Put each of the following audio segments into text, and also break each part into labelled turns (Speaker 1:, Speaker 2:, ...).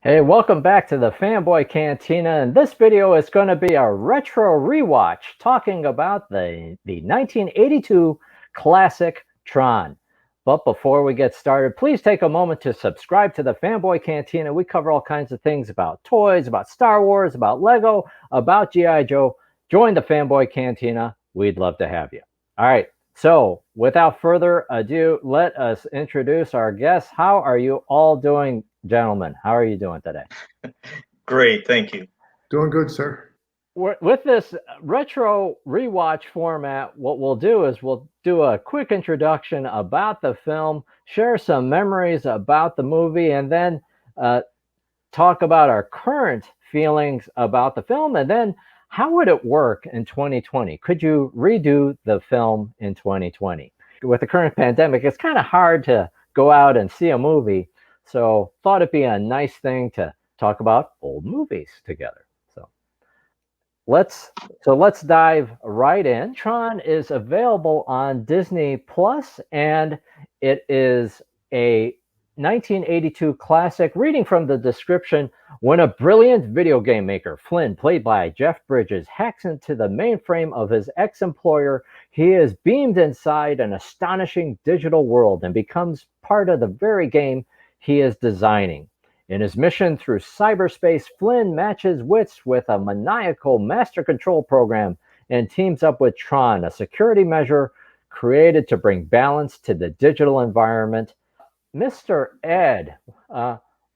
Speaker 1: Hey, welcome back to the Fanboy Cantina, and this video is going to be a retro rewatch talking about the 1982 classic Tron. But before we get started, please take a moment to subscribe to the Fanboy Cantina. We cover all kinds of things about toys, about Star Wars, about Lego, about G.I. Joe. Join the Fanboy Cantina. We'd love to have you. All right, so without further ado, let us introduce our guests. How are you all doing, gentlemen? How are you doing today?
Speaker 2: Great, thank you.
Speaker 3: Doing good, sir.
Speaker 1: With this retro rewatch format, what we'll do is we'll do a quick introduction about the film, share some memories about the movie, and then talk about our current feelings about the film, and then how would it work in 2020? Could you redo the film in 2020? With the current pandemic, it's kind of hard to go out and see a movie, so thought it'd be a nice thing to talk about old movies together. Let's dive right in. Tron is available on Disney Plus, and it is a 1982 classic. Reading from the description, when a brilliant video game maker, Flynn, played by Jeff Bridges, hacks into the mainframe of his ex-employer, he is beamed inside an astonishing digital world and becomes part of the very game he is designing. In his mission through cyberspace, Flynn matches wits with a maniacal master control program and teams up with Tron, a security measure created to bring balance to the digital environment. Mr. Ed,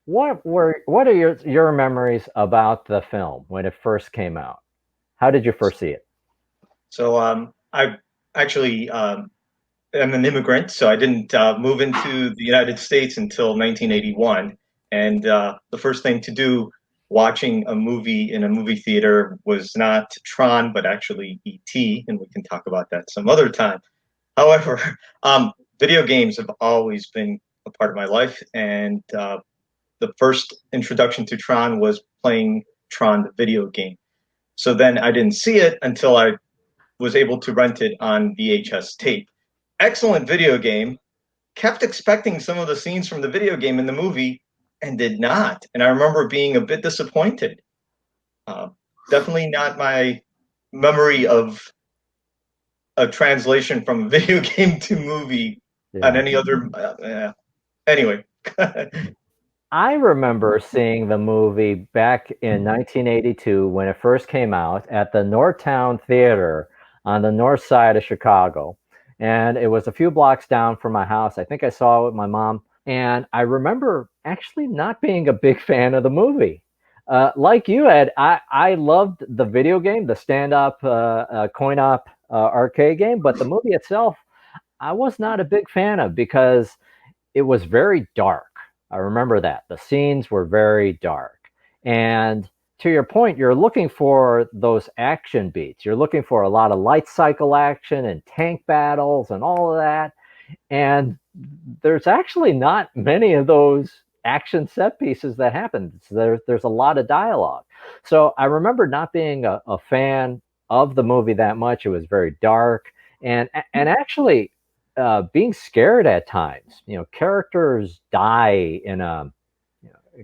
Speaker 1: what are your memories about the film when it first came out? How did you first see it?
Speaker 2: So I actually am an immigrant, so I didn't move into the United States until 1981. And the first thing to do watching a movie in a movie theater was not Tron, but actually E.T., and we can talk about that some other time. However, video games have always been a part of my life, and the first introduction to Tron was playing Tron, the video game. So then I didn't see it until I was able to rent it on VHS tape. Excellent video game. Kept expecting some of the scenes from the video game in the movie and did not. And I remember being a bit disappointed. Definitely not my memory of a translation from video game to movie on any other. Anyway.
Speaker 1: I remember seeing the movie back in 1982 when it first came out at the Northtown Theater on the north side of Chicago. And it was a few blocks down from my house. I think I saw it with my mom. And I remember actually not being a big fan of the movie. Like you, Ed, I loved the video game, the stand-up, coin-op arcade game. But the movie itself, I was not a big fan of because it was very dark. I remember that. The scenes were very dark. And to your point, you're looking for those action beats. You're looking for a lot of light cycle action and tank battles and all of that. And there's actually not many of those action set pieces that happen. There's a lot of dialogue. So I remember not being a fan of the movie that much. It was very dark. And actually, being scared at times. Characters die in a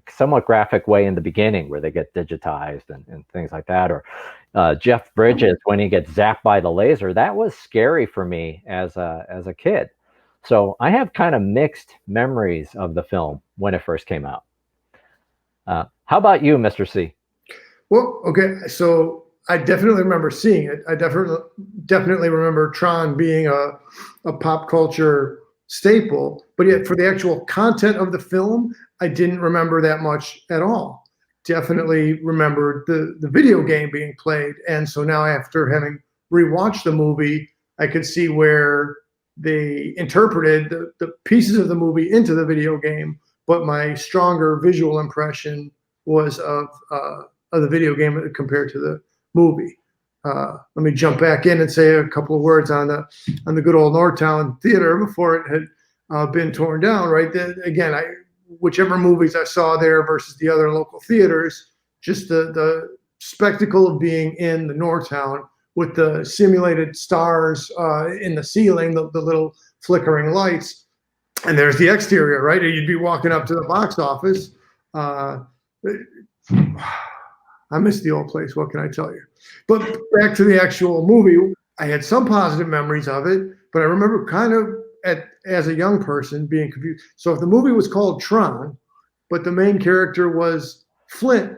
Speaker 1: somewhat graphic way in the beginning where they get digitized and things like that. Or Jeff Bridges, when he gets zapped by the laser, that was scary for me as a kid. So I have kind of mixed memories of the film when it first came out. How about you, Mr. C?
Speaker 3: Well, okay, so I definitely remember seeing it. I definitely remember Tron being a pop culture staple, but yet for the actual content of the film, I didn't remember that much at all. Definitely remembered the video game being played. And so now after having rewatched the movie, I could see where they interpreted the pieces of the movie into the video game, but my stronger visual impression was of the video game compared to the movie. Let me jump back in and say a couple of words on the good old Northtown Theater before it had been torn down. Right, again, whichever movies I saw there versus the other local theaters, just the spectacle of being in the Northtown with the simulated stars in the ceiling, the little flickering lights, and there's the exterior, right? You'd be walking up to the box office, I miss the old place. What can I tell you? But back to the actual movie, I had some positive memories of it, but I remember kind of as a young person being confused. So if the movie was called Tron, but the main character was Flint,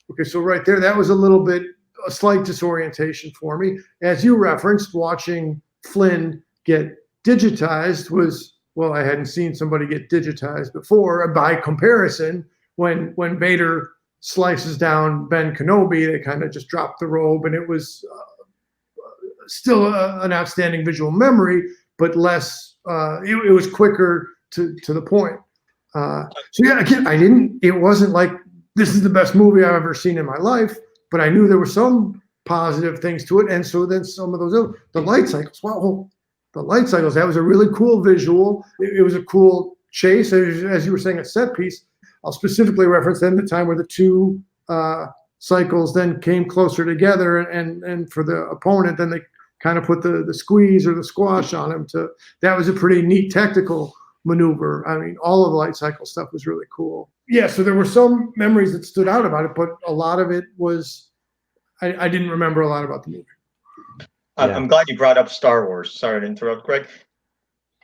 Speaker 3: okay, so right there, that was a slight disorientation for me. As you referenced, watching Flynn get digitized was, well, I hadn't seen somebody get digitized before. By comparison, when Vader slices down Ben Kenobi, they kind of just dropped the robe, and it was still an outstanding visual memory, but less. It was quicker to the point. So yeah, again, It wasn't like this is the best movie I've ever seen in my life, but I knew there were some positive things to it, and so then some of those the light cycles. Wow, the light cycles. That was a really cool visual. It was a cool chase, as you were saying, a set piece. I'll specifically reference then the time where the two cycles then came closer together, and for the opponent, then they kind of put the squeeze or the squash on him. That was a pretty neat tactical maneuver. I mean, all of the light cycle stuff was really cool. Yeah, so there were some memories that stood out about it, but a lot of it was I didn't remember a lot about the movie.
Speaker 2: I'm glad you brought up Star Wars. Sorry to interrupt, Greg.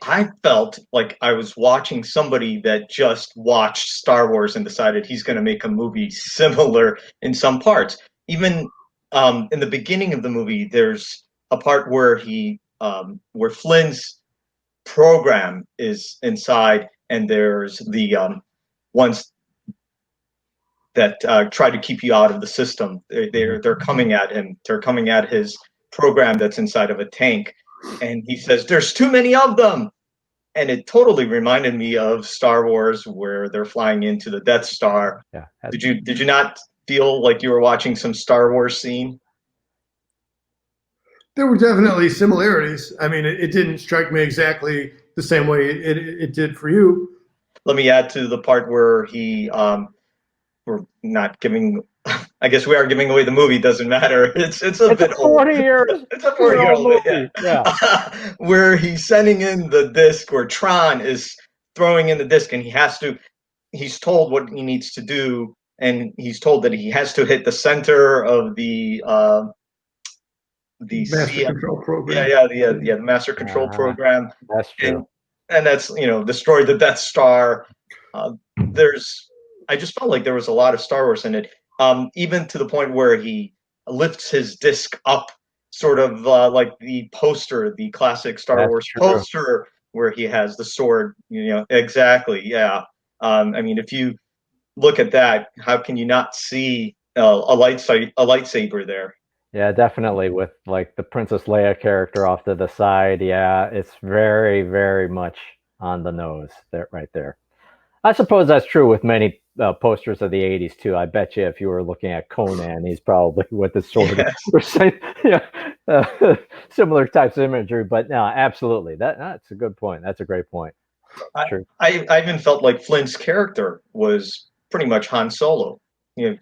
Speaker 2: I felt like I was watching somebody that just watched Star Wars and decided he's going to make a movie similar in some parts. Even in the beginning of the movie, there's a part where where Flynn's program is inside, and there's the ones that try to keep you out of the system. They're coming at him. They're coming at his program that's inside of a tank, and he says, "There's too many of them." And it totally reminded me of Star Wars, where they're flying into the Death Star.
Speaker 1: Yeah.
Speaker 2: Did you not feel like you were watching some Star Wars scene?
Speaker 3: There were definitely similarities. I mean, it didn't strike me exactly the same way it did for you.
Speaker 2: Let me add to the part where we're not giving. I guess we are giving away the movie. Doesn't matter. It's a bit
Speaker 1: 40
Speaker 2: old.
Speaker 1: years.
Speaker 2: It's a 40-year-old
Speaker 1: movie. Yeah.
Speaker 2: Where he's sending in the disc, where Tron is throwing in the disc, and he's told what he needs to do, and he's told that he has to hit the center of the
Speaker 3: Master Control Program.
Speaker 2: the Master Control Program.
Speaker 1: That's true.
Speaker 2: And that's, destroy the Death Star. I just felt like there was a lot of Star Wars in it, even to the point where he lifts his disc up, sort of like the poster, the classic Star Wars poster, where he has the sword. Exactly. Yeah. I mean, if you look at that, how can you not see a lightsaber there?
Speaker 1: Yeah, definitely, with like the Princess Leia character off to the side. Yeah, it's very, very much on the nose there, right there. I suppose that's true with many posters of the 80s too. I bet you if you were looking at Conan, he's probably with the sword. Yes. Similar types of imagery, but no, absolutely. That's a good point. That's a great point.
Speaker 2: True. I even felt like Flynn's character was pretty much Han Solo.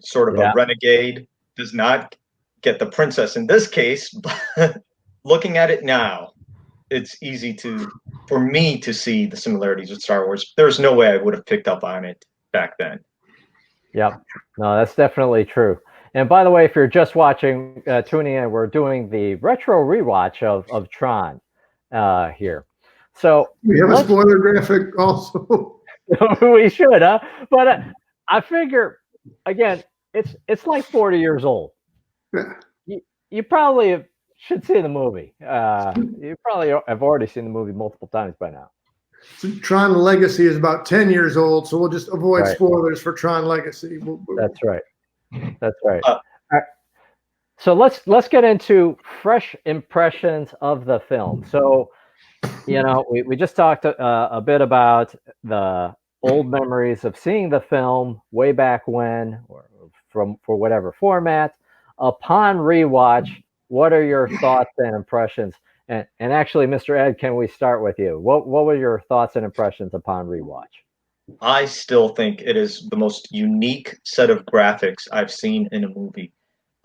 Speaker 2: Sort of a renegade, does not get the princess in this case, but looking at it now, it's easy for me to see the similarities with Star Wars. There's no way I would have picked up on it back then.
Speaker 1: Yep. No, that's definitely true. And by the way, if you're just watching, tuning in, we're doing the retro rewatch of Tron here. So
Speaker 3: we have a spoiler graphic also.
Speaker 1: We should, huh? But I figure, again, it's like 40 years old.
Speaker 3: Yeah.
Speaker 1: You probably should see the movie. You probably have already seen the movie multiple times by now.
Speaker 3: So Tron Legacy is about 10 years old, so we'll just avoid spoilers for Tron Legacy.
Speaker 1: That's right. That's right. So let's get into fresh impressions of the film. So, we just talked a bit about the old memories of seeing the film way back when, or for whatever format. Upon rewatch, what are your thoughts and impressions? And actually, Mr. Ed, can we start with you? What were your thoughts and impressions upon rewatch?
Speaker 2: I still think it is the most unique set of graphics I've seen in a movie.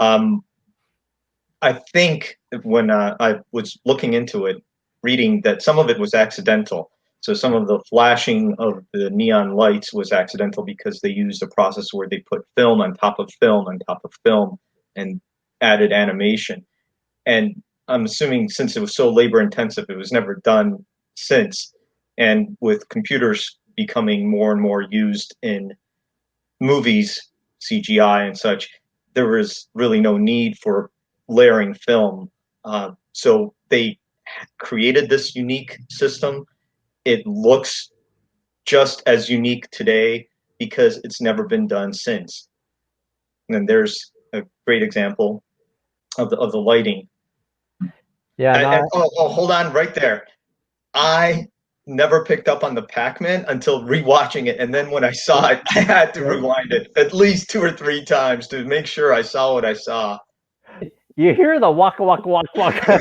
Speaker 2: I think when I was looking into it, reading that some of it was accidental, So some of the flashing of the neon lights was accidental because they used a process where they put film on top of film on top of film and added animation. And I'm assuming since it was so labor intensive, it was never done since. And with computers becoming more and more used in movies, CGI and such, there was really no need for layering film. So they created this unique system. It looks just as unique today because it's never been done since. And then there's a great example of the lighting.
Speaker 1: Yeah,
Speaker 2: Hold on right there. I never picked up on the Pac-Man until rewatching it, and then when I saw it, I had to rewind it at least 2 or 3 times to make sure I saw what I saw.
Speaker 1: you hear the waka waka waka waka.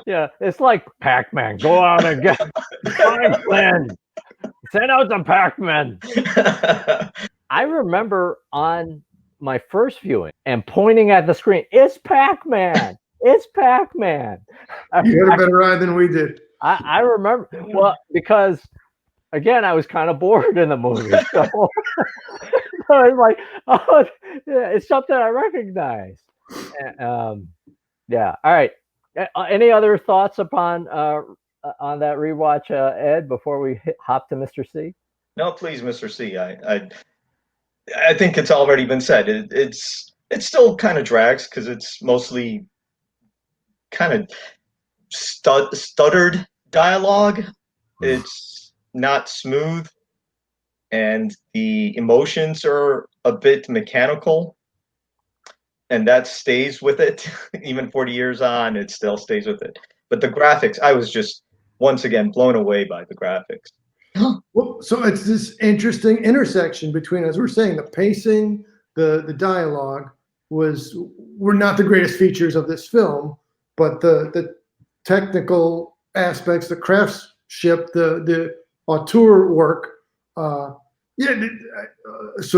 Speaker 1: Yeah, it's like Pac-Man. Go out and get find Flynn. Send out the Pac-Man. I remember on my first viewing and pointing at the screen, it's Pac-Man. It's Pac-Man.
Speaker 3: You had a better eye than we did.
Speaker 1: I remember, well, because again, I was kind of bored in the movie. So, so I was like, oh, yeah, it's something I recognize. Yeah. All right. Any other thoughts upon on that rewatch, Ed, before we hop to Mr. C?
Speaker 2: No, please, Mr. C. I think it's already been said. It still kind of drags because it's mostly kind of stuttered dialogue. It's not smooth, and the emotions are a bit mechanical, and that stays with it. Even 40 years on, it still stays with it. But the graphics, I was just once again blown away by the graphics.
Speaker 3: Well, so it's this interesting intersection between, as we're saying, the pacing, the dialogue were not the greatest features of this film, but the technical aspects, the craftsmanship, the auteur work. So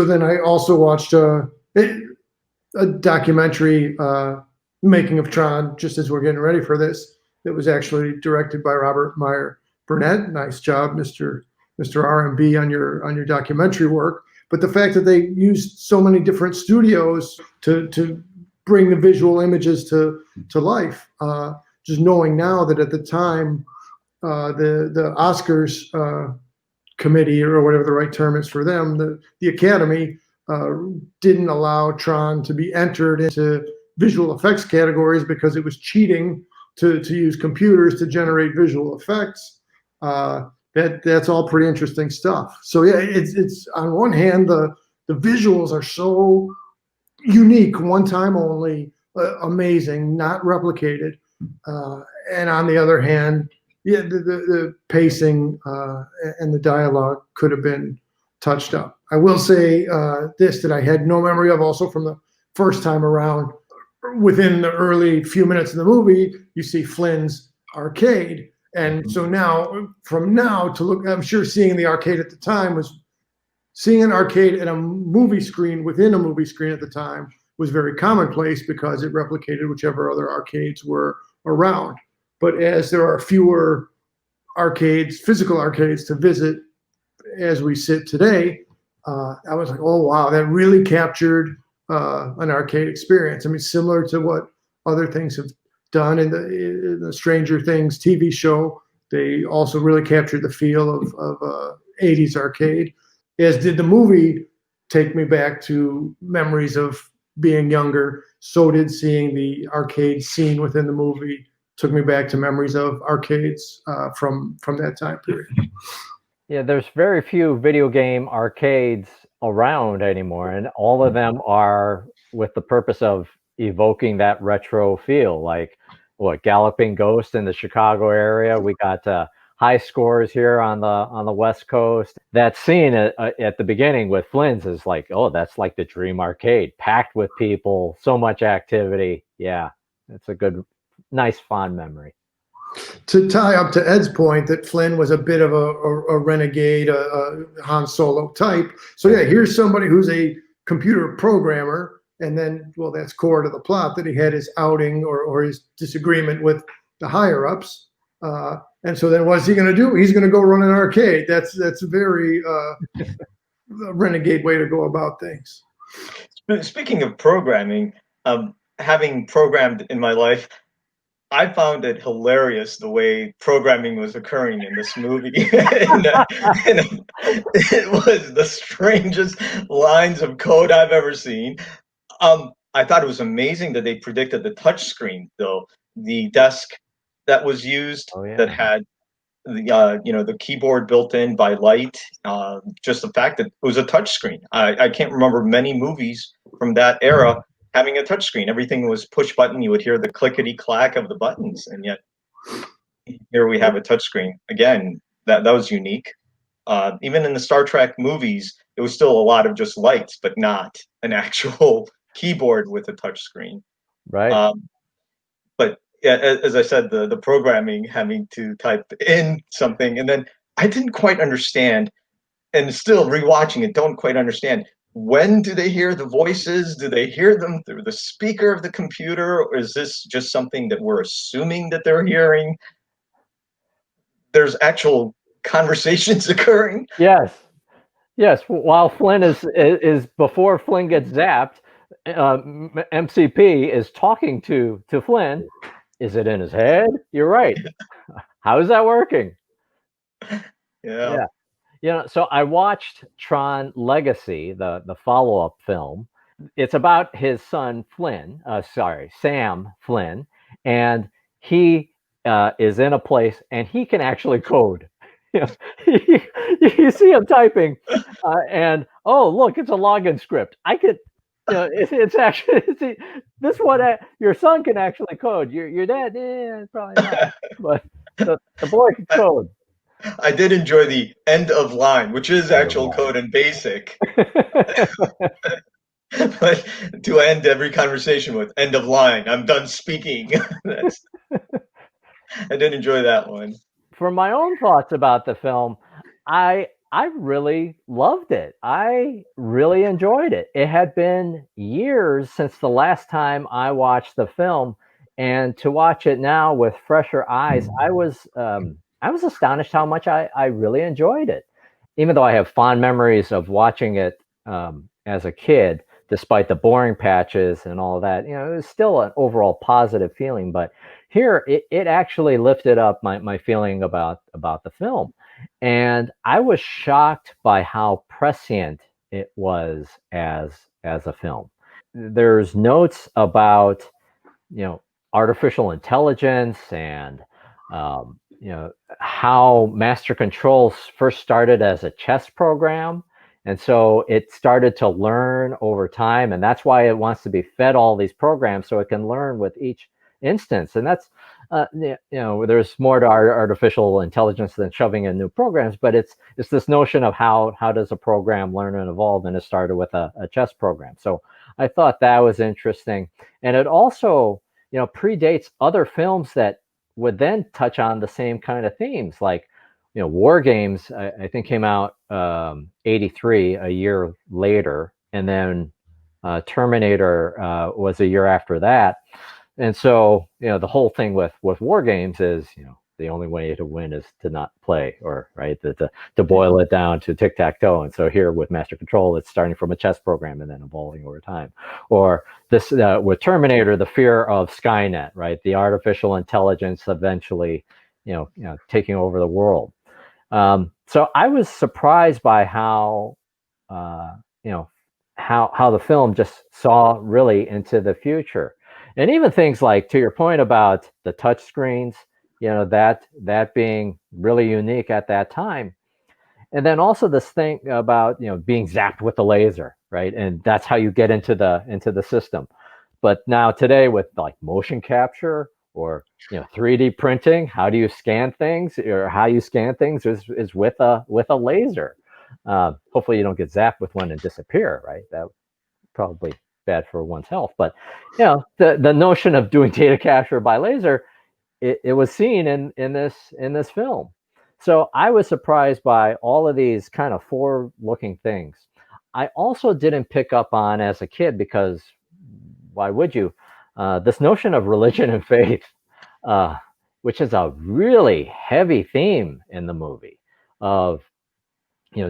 Speaker 3: then I also watched a documentary, Making of Tron, just as we're getting ready for this. That was actually directed by Robert Meyer Burnett. Nice job, Mr. R&B, on your documentary work. But the fact that they used so many different studios to bring the visual images to life, just knowing now that at the time, the Oscars committee, or whatever the right term is for them, the Academy didn't allow Tron to be entered into visual effects categories because it was cheating to use computers to generate visual effects. That's all pretty interesting stuff. So yeah, it's on one hand, the visuals are so unique, one time only, amazing, not replicated. And on the other hand, yeah, the pacing and the dialogue could have been touched up. I will say this, that I had no memory of also from the first time around. Within the early few minutes of the movie, you see Flynn's arcade. And so now, from now to look, I'm sure seeing the arcade at the time was, seeing an arcade and a movie screen within a movie screen at the time was very commonplace because it replicated whichever other arcades were around. But as there are fewer arcades, physical arcades to visit as we sit today, I was like, oh, wow, that really captured an arcade experience. I mean, similar to what other things have done in the Stranger Things TV show. They also really captured the feel of 80s arcade, as did the movie take me back to memories of being younger. So did seeing the arcade scene within the movie took me back to memories of arcades from that time period.
Speaker 1: Yeah, there's very few video game arcades around anymore, and all of them are with the purpose of evoking that retro feel. Like what, Galloping Ghost in the Chicago area. We got High Scores here on the West Coast. That scene at the beginning with Flynn's is like, oh, that's like the dream arcade, packed with people, so much activity. Yeah, it's a good, nice, fond memory.
Speaker 3: To tie up to Ed's point that Flynn was a bit of a renegade, a Han Solo type. So yeah, here's somebody who's a computer programmer, and then, well, that's core to the plot, that he had his outing or his disagreement with the higher ups. And so then what's he going to do? He's going to go run an arcade. That's a very renegade way to go about things.
Speaker 2: Speaking of programming, having programmed in my life, I found it hilarious the way programming was occurring in this movie. And it was the strangest lines of code I've ever seen. I thought it was amazing that they predicted the touch screen, though. The desk that was used
Speaker 1: Oh
Speaker 2: that
Speaker 1: yeah.
Speaker 2: had the keyboard built in by light. Just the fact that it was a touch screen. I can't remember many movies from that era having a touch screen. Everything was push button. You would hear the clickety clack of the buttons, and yet here we have a touch screen. Again, that was unique. Even in the Star Trek movies, it was still a lot of just lights, but not an actual keyboard with a touch screen.
Speaker 1: Right.
Speaker 2: But yeah, as I said, the programming having to type in something, and then I didn't quite understand, and still rewatching it, don't quite understand. When do they hear the voices? Do they hear them through the speaker of the computer, or is this just something that we're assuming that they're hearing? There's actual conversations occurring.
Speaker 1: Yes. Yes. While Flynn is before Flynn gets zapped, MCP is talking to Flynn. Is it in his head? You're right. How is that working?
Speaker 2: Yeah.
Speaker 1: Yeah. So I watched Tron Legacy, the follow up film. It's about his son Flynn. Sam Flynn, and he is in a place, and he can actually code. You, know, you see him typing, and oh look, it's a login script. I could. It's actually this one. Your son can actually code. Your dad, probably not. But the boy can code.
Speaker 2: I did enjoy the end of line, which is actual code in BASIC, but to end every conversation with end of line, I'm done speaking. I did enjoy that one.
Speaker 1: For my own thoughts about the film, I really loved it. I really enjoyed it. It had been years since the last time I watched the film, and to watch it now with fresher eyes, I was astonished how much I really enjoyed it. Even though I have fond memories of watching it as a kid, despite the boring patches and all that, it was still an overall positive feeling. But here, it actually lifted up my feeling about the film, and I was shocked by how prescient it was as a film. There's notes about artificial intelligence and how Master Control first started as a chess program, and so it started to learn over time, and that's why it wants to be fed all these programs so it can learn with each instance. And that's there's more to artificial intelligence than shoving in new programs, but it's this notion of how does a program learn and evolve, and it started with a chess program. So I thought that was interesting, and it also predates other films that would then touch on the same kind of themes, like War Games. I think came out 83, a year later, and then Terminator was a year after that. And so the whole thing with War Games is the only way to win is to not play, or right, to boil it down to tic-tac-toe. And so here with Master Control, it's starting from a chess program and then evolving over time. Or this with Terminator, the fear of Skynet, right, the artificial intelligence eventually taking over the world. So I was surprised by how how the film just saw really into the future. And even things like, to your point about the touch screens, that being really unique at that time. And then also this thing about being zapped with the laser, right? And that's how you get into the system. But now today, with like motion capture or 3D printing, how do you scan things, or how you scan things is with a laser. Hopefully you don't get zapped with one and disappear, right? That probably bad for one's health. But the notion of doing data capture by laser, it was seen in this film. So I was surprised by all of these kind of forward-looking things. I also didn't pick up on as a kid, because why would you? This notion of religion and faith, which is a really heavy theme in the movie of,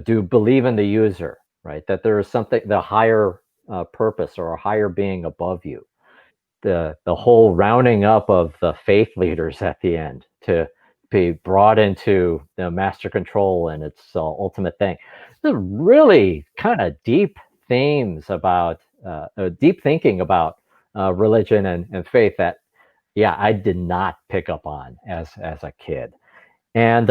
Speaker 1: do believe in the user, right? That there is something, the higher purpose or a higher being above you. The whole rounding up of the faith leaders at the end to be brought into the master control and its ultimate thing. The really kind of deep themes about deep thinking about religion and faith that, yeah, I did not pick up on as a kid. And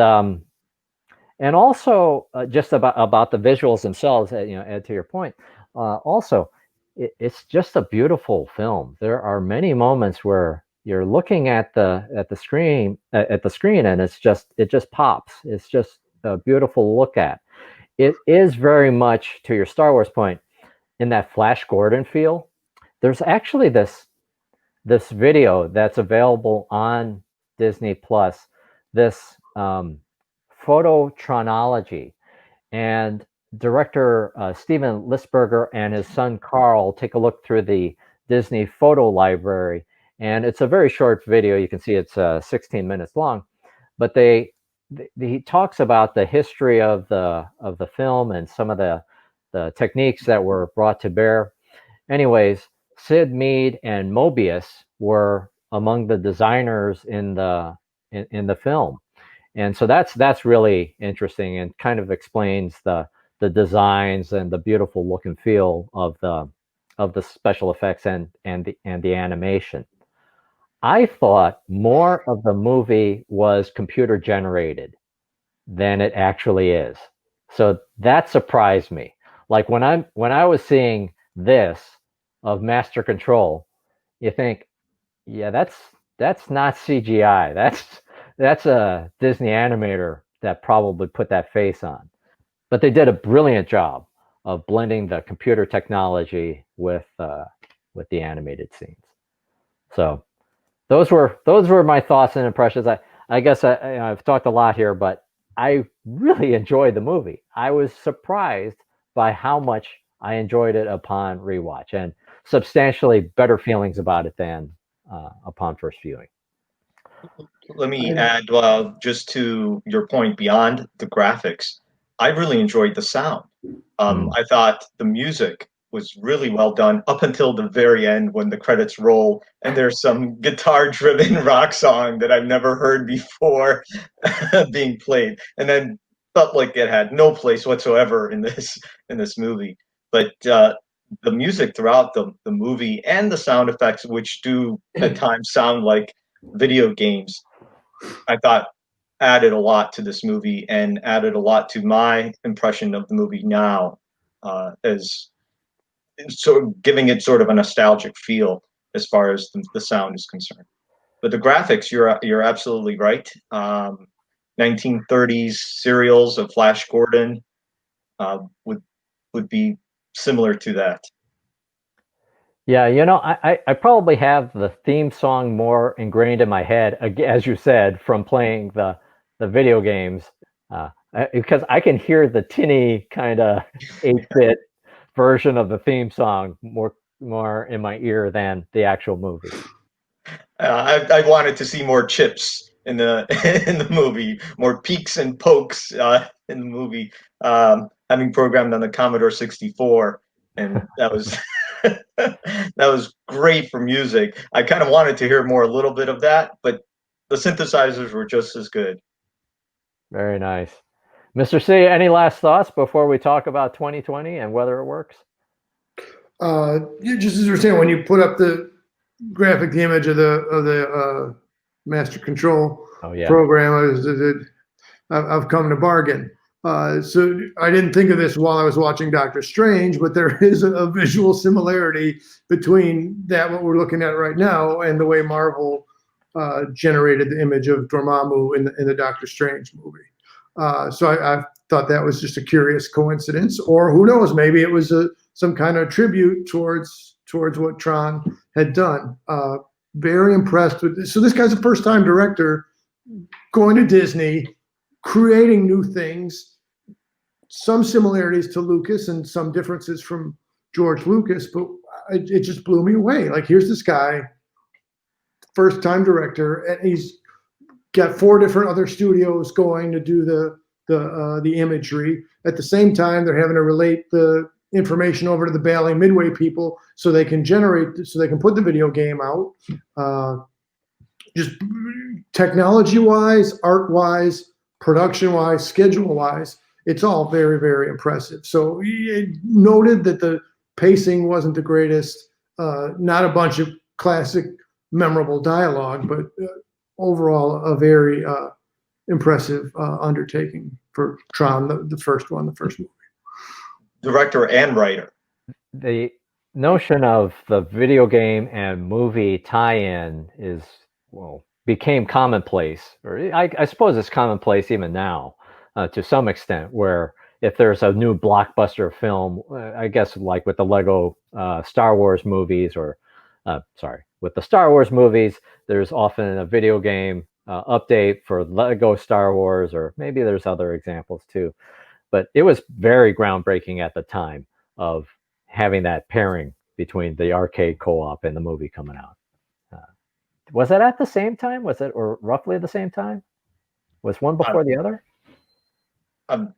Speaker 1: also just about the visuals themselves, Ed, to your point, also it's just a beautiful film. There are many moments where you're looking at the screen and it just pops. It's just a beautiful look at. It is very much, to your Star Wars point, in that Flash Gordon feel. There's actually this video that's available on Disney Plus, this phototronology, and director Steven Lisberger and his son Carl take a look through the Disney photo library, and it's a very short video. You can see it's 16 minutes long, but he talks about the history of the film and some of the techniques that were brought to bear. Anyways, Sid Mead and Mobius were among the designers in the film, and so that's really interesting and kind of explains the designs and the beautiful look and feel of the special effects and the animation. I thought more of the movie was computer generated than it actually is. So that surprised me. Like when I was seeing this of Master Control, you think, yeah, that's not CGI. That's a Disney animator that probably put that face on. But they did a brilliant job of blending the computer technology with the animated scenes. So those were my thoughts and impressions. I guess I've talked a lot here, but I really enjoyed the movie. I was surprised by how much I enjoyed it upon rewatch, and substantially better feelings about it than upon first viewing.
Speaker 2: Let me add, just to your point, beyond the graphics, I really enjoyed the sound. I thought the music was really well done up until the very end when the credits roll and there's some guitar-driven rock song that I've never heard before being played, and then felt like it had no place whatsoever in this movie. But the music throughout the movie and the sound effects, which do at times sound like video games, I thought added a lot to this movie and added a lot to my impression of the movie now, as sort of giving it sort of a nostalgic feel as far as the sound is concerned. But the graphics, you're absolutely right. 1930s serials of Flash Gordon would be similar to that.
Speaker 1: Yeah, I probably have the theme song more ingrained in my head, as you said, from playing the video games, because I can hear the tinny kind of 8-bit version of the theme song more in my ear than the actual movie.
Speaker 2: I wanted to see more chips in the in the movie, more peeks and pokes in the movie. Having programmed on the Commodore 64, and that was that was great for music. I kind of wanted to hear more, a little bit of that, but the synthesizers were just as good.
Speaker 1: Very nice. Mr. C, any last thoughts before we talk about 2020 and whether it works?
Speaker 3: Just as you were saying, when you put up the graphic, the image of the Master Control program, I've come to bargain. So I didn't think of this while I was watching Doctor Strange, but there is a visual similarity between what we're looking at right now and the way Marvel generated the image of Dormammu in the Doctor Strange movie. So I thought that was just a curious coincidence, or who knows, maybe it was some kind of tribute towards what Tron had done. Very impressed with this. So this guy's a first-time director going to Disney, creating new things, some similarities to Lucas and some differences from George Lucas, but it just blew me away. Like, here's this guy, first-time director, and he's got 4 different other studios going to do the imagery. At the same time, they're having to relate the information over to the Bally Midway people so they can put the video game out. Just technology-wise, art-wise, production-wise, schedule-wise, it's all very, very impressive. So it noted that the pacing wasn't the greatest, not a bunch of classic, memorable dialogue, but overall a very impressive undertaking for Tron, the first movie.
Speaker 2: Director and writer.
Speaker 1: The notion of the video game and movie tie-in became commonplace, or I suppose it's commonplace even now to some extent, where if there's a new blockbuster film, I guess like with the Lego Star Wars movies, with the Star Wars movies, there's often a video game update for Lego Star Wars, or maybe there's other examples too. But it was very groundbreaking at the time of having that pairing between the arcade co-op and the movie coming out. Was it at the same time? Was it, or roughly the same time? Was one before the other?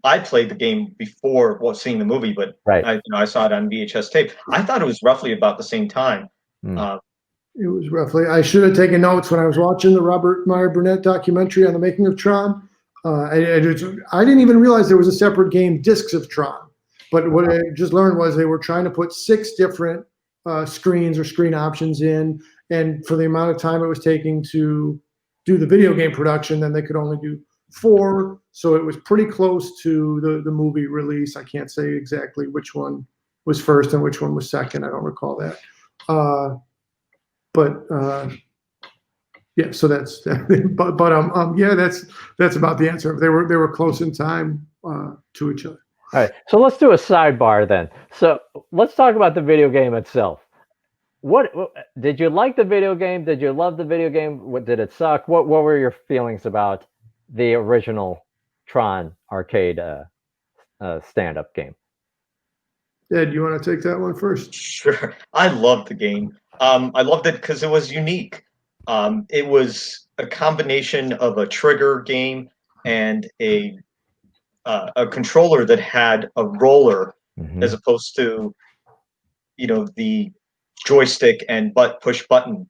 Speaker 2: I played the game before seeing the movie, but
Speaker 1: right.
Speaker 2: I saw it on VHS tape. I thought it was roughly about the same time.
Speaker 3: It was roughly. I should have taken notes when I was watching the Robert Meyer Burnett documentary on the making of Tron. I didn't even realize there was a separate game, Discs of Tron. But what I just learned was they were trying to put 6 different screens or screen options in, and for the amount of time it was taking to do the video game production, then they could only do 4. So it was pretty close to the movie release. I can't say exactly which one was first and which one was second. I don't recall that. Yeah, so that's yeah, that's about the answer. They were close in time to each other.
Speaker 1: All right, so let's do a sidebar then. So let's talk about the video game itself. What did you like the video game? Did you love the video game? Did it suck? What were your feelings about the original Tron arcade stand-up game?
Speaker 3: Ed, you want to take that one first?
Speaker 2: Sure. I loved the game. I loved it because it was unique. It was a combination of a trigger game and a controller that had a roller, as opposed to, the joystick and push button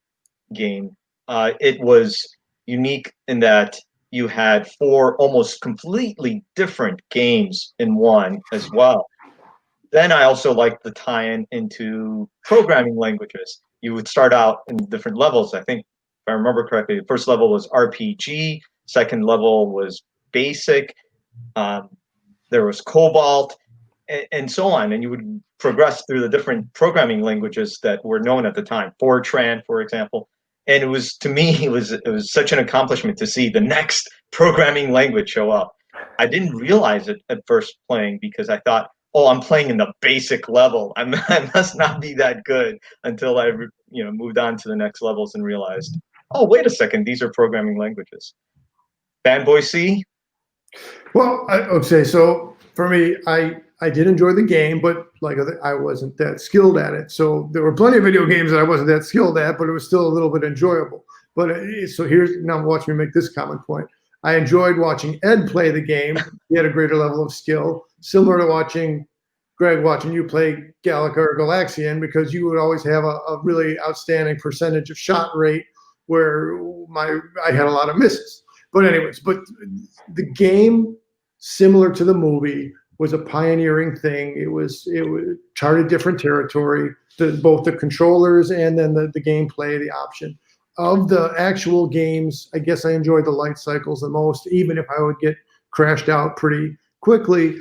Speaker 2: game. It was unique in that you had 4 almost completely different games in one as well. Then I also liked the tie-in into programming languages. You would start out in different levels. I think, if I remember correctly, the first level was RPG, second level was basic, there was Cobalt, and so on. And you would progress through the different programming languages that were known at the time, Fortran, for example. And it was, to me, it was such an accomplishment to see the next programming language show up. I didn't realize it at first playing, because I thought, oh, I'm playing in the basic level. I must not be that good, until I moved on to the next levels and realized, oh, wait a second, these are programming languages. Fanboy C?
Speaker 3: Well, okay, so for me, I did enjoy the game, but I wasn't that skilled at it. So there were plenty of video games that I wasn't that skilled at, but it was still a little bit enjoyable. But so now watch me make this common point. I enjoyed watching Ed play the game. He had a greater level of skill, similar to watching you play Galaga or Galaxian, because you would always have a really outstanding percentage of shot rate, where I had a lot of misses. But anyways, the game, similar to the movie, was a pioneering thing. It charted different territory, both the controllers and then the gameplay, the option. Of the actual games, I guess I enjoyed the light cycles the most, even if I would get crashed out pretty quickly.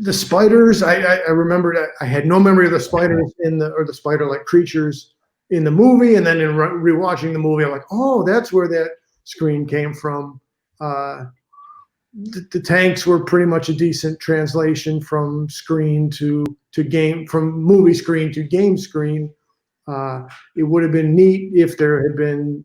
Speaker 3: The spiders, I remembered, I had no memory of the spiders or the spider-like creatures in the movie, and then in rewatching the movie, I'm like, oh, that's where that screen came from. The tanks were pretty much a decent translation from screen to game, from movie screen to game screen. It would have been neat if there had been,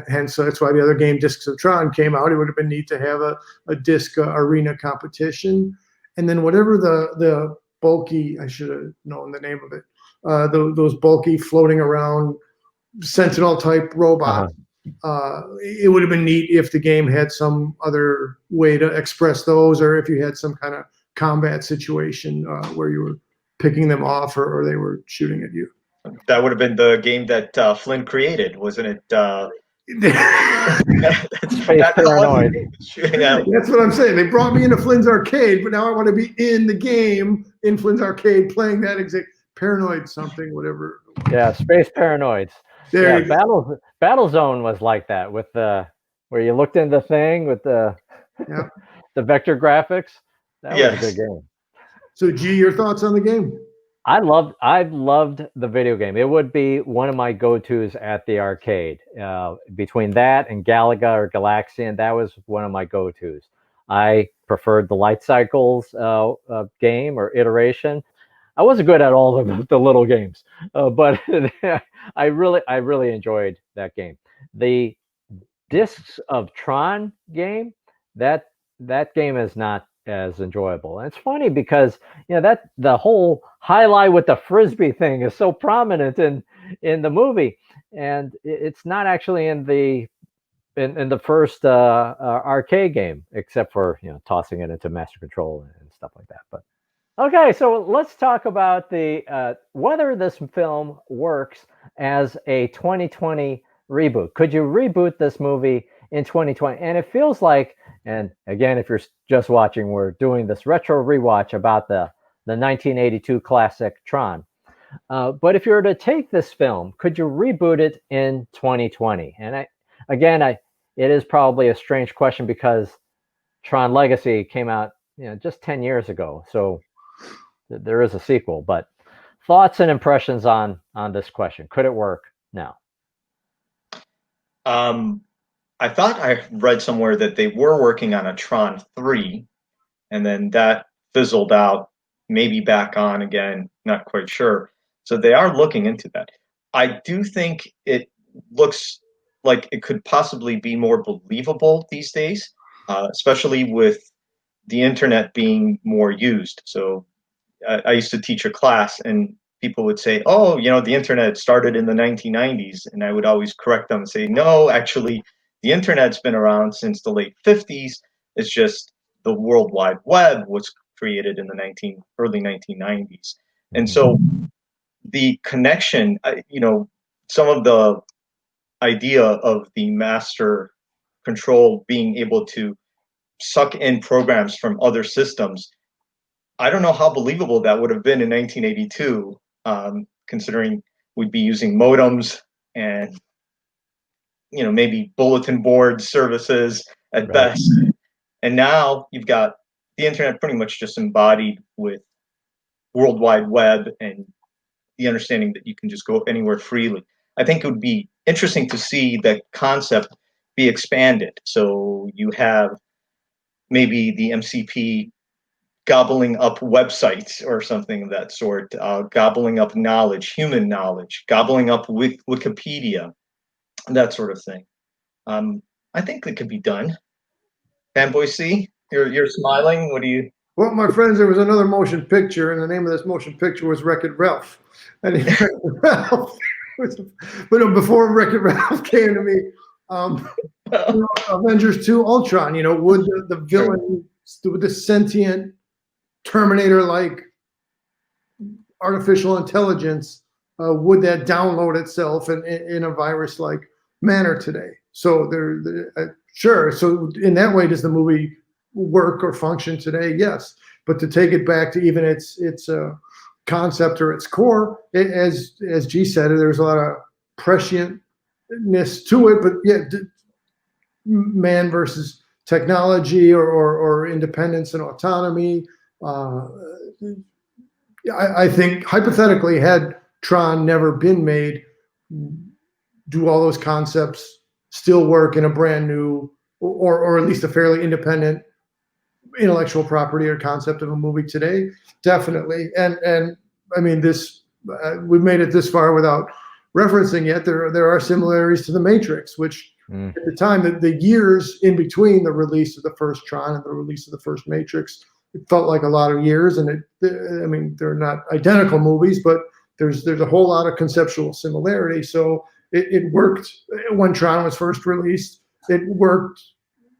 Speaker 3: hence that's why the other game, Discs of Tron, came out. It would have been neat to have a disc arena competition. And then whatever the bulky, I should have known the name of it, those bulky floating around Sentinel type robots, it would have been neat if the game had some other way to express those, or if you had some kind of combat situation where you were picking them off or they were shooting at you.
Speaker 2: That would have been the game that Flynn created, wasn't it?
Speaker 1: Space Paranoid.
Speaker 3: That's what I'm saying. They brought me into Flynn's arcade, but now I want to be in the game in Flynn's arcade playing that exact Paranoid something, whatever.
Speaker 1: Yeah, Space Paranoids.
Speaker 3: There
Speaker 1: Yeah, Battlezone was like that with the where you looked in the thing with the
Speaker 3: Yeah.
Speaker 1: the vector graphics. That was a good game.
Speaker 3: So, G, your thoughts on the game?
Speaker 1: I've loved the video game. It would be one of my go-tos at the arcade. Between that and Galaga or Galaxian, that was one of my go-tos. I preferred the Light Cycles game or iteration. I wasn't good at all of the little games, but I really enjoyed that game. The Discs of Tron game, that game is not as enjoyable. And it's funny because that the whole highlight with the frisbee thing is so prominent in the movie, and it's not actually in the first arcade game, except for tossing it into Master Control and stuff like that. But okay, so let's talk about the whether this film works as a 2020 reboot. Could you reboot this movie in 2020? And it feels like, and again, if you're just watching, we're doing this retro rewatch about the 1982 classic Tron. But if you were to take this film, could you reboot it in 2020? And it is probably a strange question because Tron Legacy came out just 10 years ago. So there is a sequel, but thoughts and impressions on this question. Could it work now?
Speaker 2: I thought I read somewhere that they were working on a Tron 3, and then that fizzled out, maybe back on again, not quite sure. So they are looking into that. I do think it looks like it could possibly be more believable these days, especially with the internet being more used. So I used to teach a class, and people would say, oh, the internet started in the 1990s. And I would always correct them and say, no, actually, the internet's been around since the late 50s. It's just the World Wide Web was created in the early 1990s. And so the connection, some of the idea of the master control being able to suck in programs from other systems, I don't know how believable that would have been in 1982, considering we'd be using modems and maybe bulletin board services at best. And now you've got the internet pretty much just embodied with World Wide Web and the understanding that you can just go anywhere freely. I think it would be interesting to see that concept be expanded. So you have maybe the MCP gobbling up websites or something of that sort, gobbling up knowledge, human knowledge, gobbling up Wikipedia, that sort of thing. I think it could be done. Fanboy C, you're smiling. What do you?
Speaker 3: Well, my friends, there was another motion picture, and the name of this motion picture was Wreck-It Ralph. And Ralph, but before Wreck-It Ralph came to me, Avengers 2 Ultron, would the villain, with the sentient Terminator-like artificial intelligence, would that download itself in a virus-like manner today? So sure. So in that way, does the movie work or function today? Yes. But to take it back to even its concept or its core, as G said, there's a lot of prescientness to it. But yeah, man versus technology or independence and autonomy. I think hypothetically, had Tron never been made, do all those concepts still work in a brand new or at least a fairly independent intellectual property or concept of a movie today? Definitely. And I mean, we've made it this far without referencing yet. There are similarities to The Matrix, which at the time, the years in between the release of the first Tron and the release of the first Matrix, it felt like a lot of years. And they're not identical movies, but there's a whole lot of conceptual similarity. So it worked when Tron was first released. It worked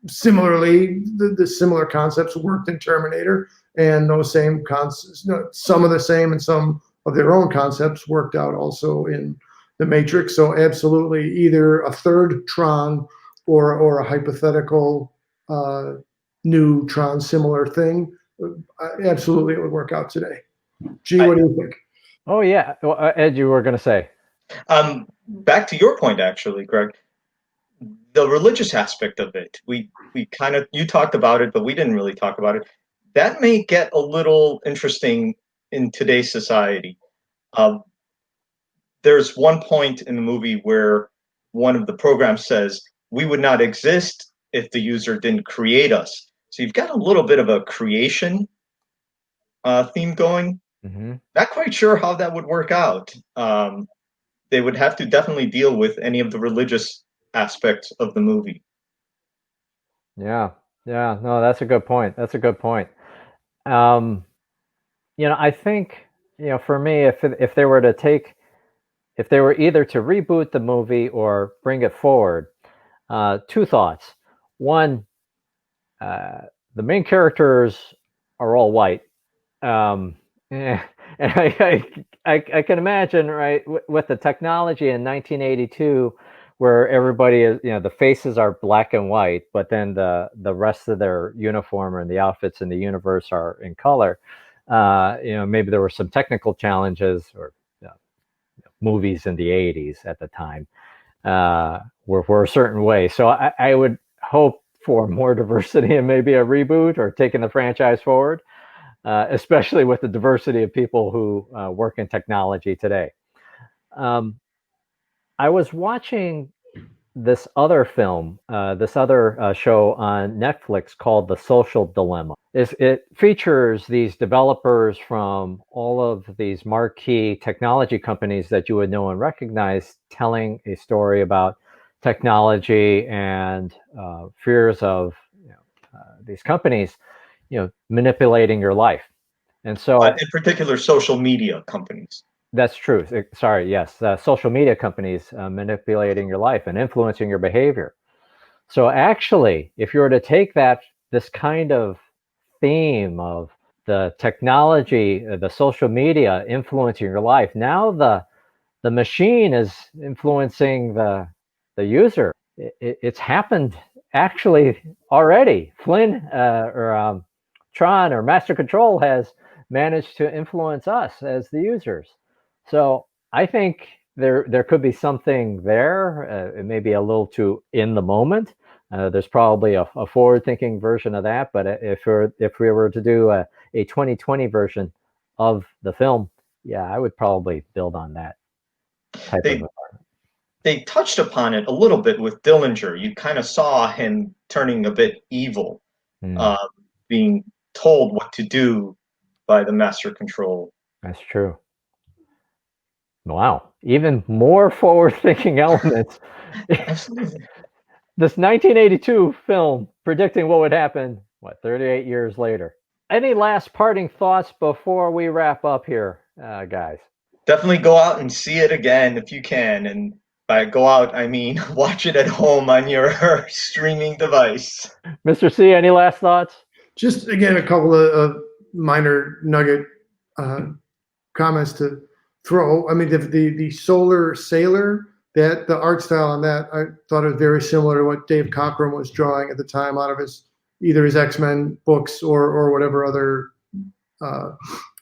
Speaker 3: similarly. The similar concepts worked in Terminator, and those same concepts, some of the same and some of their own concepts worked out also in the Matrix. So absolutely, either a third Tron or a hypothetical new Tron similar thing. Absolutely, it would work out today. Gee, what do you think?
Speaker 1: Oh yeah, well, Ed, you were going to say.
Speaker 2: Back to your point, actually, Greg, the religious aspect of it. We kind of, you talked about it, but we didn't really talk about it. That may get a little interesting in today's society. There's one point in the movie where one of the programs says, "We would not exist if the user didn't create us." So you've got a little bit of a creation theme going.
Speaker 1: Mm-hmm.
Speaker 2: Not quite sure how that would work out. They would have to definitely deal with any of the religious aspects of the movie.
Speaker 1: Yeah, yeah, no, that's a good point. That's a good point. I think, for me, if they were either to reboot the movie or bring it forward, two thoughts. One, the main characters are all white. And I can imagine, right, with the technology in 1982, where everybody is, the faces are black and white, but then the rest of their uniform and the outfits in the universe are in color. Maybe there were some technical challenges, or movies in the 80s at the time were a certain way. So I would hope for more diversity and maybe a reboot or taking the franchise forward. Especially with the diversity of people who work in technology today. I was watching this other film, this other show on Netflix called The Social Dilemma. It features these developers from all of these marquee technology companies that you would know and recognize, telling a story about technology and fears of these companies manipulating your life. And so,
Speaker 2: in particular, social media companies.
Speaker 1: That's true. Sorry, yes, social media companies manipulating your life and influencing your behavior. So actually, if you were to take this kind of theme of the technology, the social media influencing your life, now the machine is influencing the user. It's happened actually already. Flynn or Tron or Master Control has managed to influence us as the users. So I think there could be something there. It may be a little too in the moment. There's probably a forward-thinking version of that. But if we were to do a 2020 version of the film, yeah, I would probably build on that type of environment.
Speaker 2: They touched upon it a little bit with Dillinger. You kind of saw him turning a bit evil, being told what to do by the Master Control.
Speaker 1: That's true. Wow. Even more forward-thinking elements.
Speaker 2: Absolutely.
Speaker 1: This 1982 film predicting what would happen, 38 years later. Any last parting thoughts before we wrap up here, guys?
Speaker 2: Definitely go out and see it again if you can. And by go out, I mean watch it at home on your streaming device.
Speaker 1: Mr. C, any last thoughts?
Speaker 3: Just, again, a couple of minor nugget comments to throw. I mean, the Solar Sailor, that the art style on that, I thought it was very similar to what Dave Cockrum was drawing at the time out of either his X-Men books or whatever other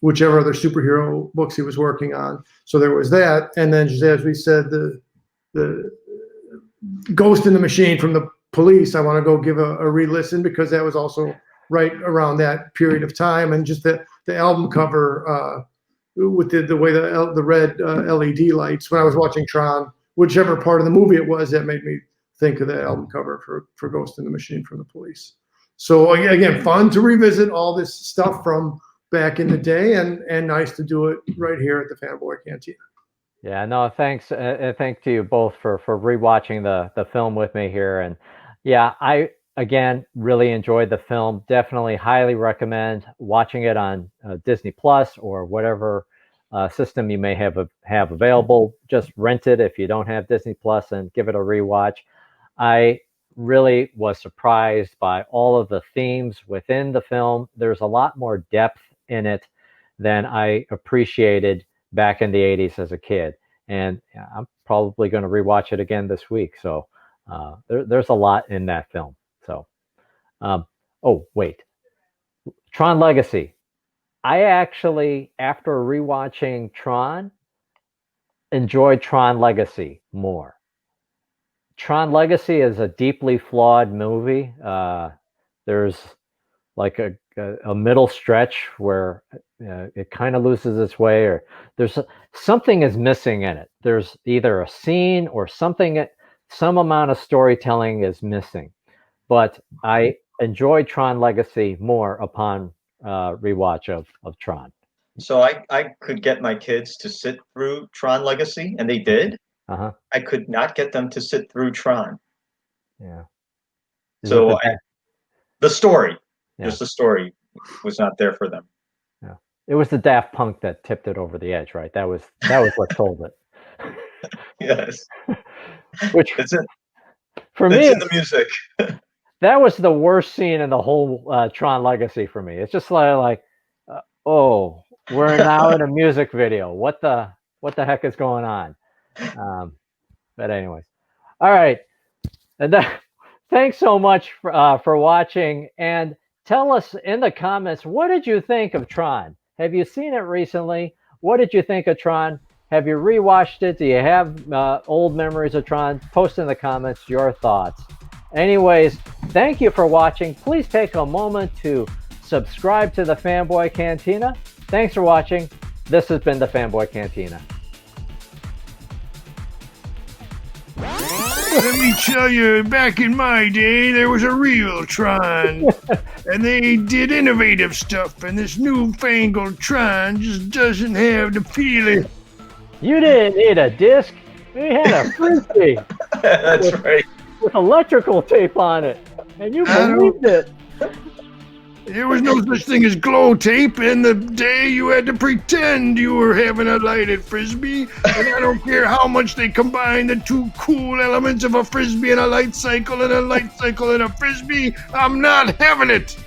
Speaker 3: whichever other superhero books he was working on. So there was that, and then just as we said, the Ghost in the Machine from the Police. I want to go give a re-listen because that was also right around that period of time, and just the album cover with the way the red LED lights. When I was watching Tron, whichever part of the movie it was, that made me think of that album cover for Ghost in the Machine from the Police. So again, fun to revisit all this stuff from back in the day, and nice to do it right here at the Fanboy Cantina.
Speaker 1: Yeah, no, thanks. Thank to you both for rewatching the film with me here. And yeah, I, again, really enjoyed the film. Definitely highly recommend watching it on Disney Plus or whatever system you may have available. Just rent it if you don't have Disney Plus and give it a rewatch. I really was surprised by all of the themes within the film. There's a lot more depth in it than I appreciated back in the 80s as a kid. And I'm probably going to rewatch it again this week. So there's a lot in that film. So, oh, wait. Tron Legacy. I actually, after rewatching Tron, enjoyed Tron Legacy more. Tron Legacy is a deeply flawed movie. There's like a middle stretch where it kind of loses its way, or something is missing in it. There's either a scene or something, some amount of storytelling is missing. But I enjoyed Tron Legacy more upon rewatch of Tron.
Speaker 2: So I could get my kids to sit through Tron Legacy, and they did.
Speaker 1: Uh-huh.
Speaker 2: I could not get them to sit through Tron.
Speaker 1: Yeah.
Speaker 2: So the story,
Speaker 1: yeah.
Speaker 2: just the story, was not there for them.
Speaker 1: Yeah. It was the Daft Punk that tipped it over the edge, right? That was what sold it.
Speaker 2: Yes.
Speaker 1: Which
Speaker 2: it's in,
Speaker 1: for
Speaker 2: it's
Speaker 1: me,
Speaker 2: in the music.
Speaker 1: That was the worst scene in the whole Tron Legacy for me. It's just like oh, we're now in a music video. What the heck is going on? But anyways, all right. And thanks so much for watching. And tell us in the comments, what did you think of Tron? Have you seen it recently? What did you think of Tron? Have you rewatched it? Do you have old memories of Tron? Post in the comments your thoughts. Anyways, thank you for watching. Please take a moment to subscribe to the Fanboy Cantina. Thanks for watching. This has been the Fanboy Cantina.
Speaker 4: Let me tell you, back in my day, there was a real Tron, and they did innovative stuff, and this newfangled Tron just doesn't have the feeling.
Speaker 1: You didn't need a disc. We had a Frisbee.
Speaker 2: That's right.
Speaker 1: With electrical tape on it, and you believed it.
Speaker 4: There was no such thing as glow tape. In the day, you had to pretend you were having a lighted Frisbee, and I don't care how much they combine the two cool elements of a Frisbee and a light cycle and a light cycle and a Frisbee, I'm not having it.